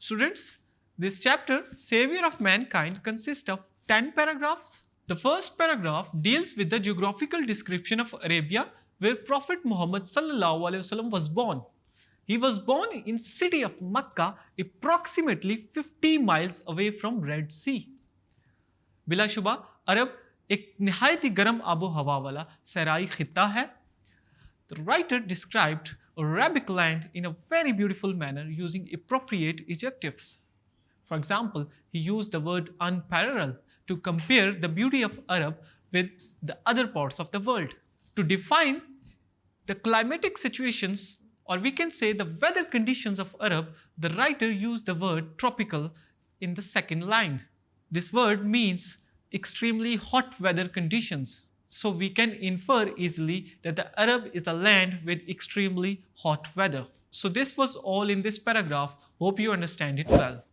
Students, this chapter, Saviour of Mankind, consists of 10 paragraphs. The first paragraph deals with the geographical description of Arabia, where Prophet Muhammad ﷺ was born. He was born in city of Makkah, approximately 50 miles away from Red Sea. बिलाशुबा अरब एक निहायत ही गर्म आबो हवा वाला सराई खित्ता है. The writer described Arabic land in a very beautiful manner using appropriate adjectives. For example, he used the word unparalleled to compare the beauty of Arab with the other parts of the world. To define the climatic situations, or we can say the weather conditions of Arab, the writer used the word tropical in the second line. This word means extremely hot weather conditions. So we can infer easily that the Arab is a land with extremely hot weather. So this was all in this paragraph. Hope you understand it well.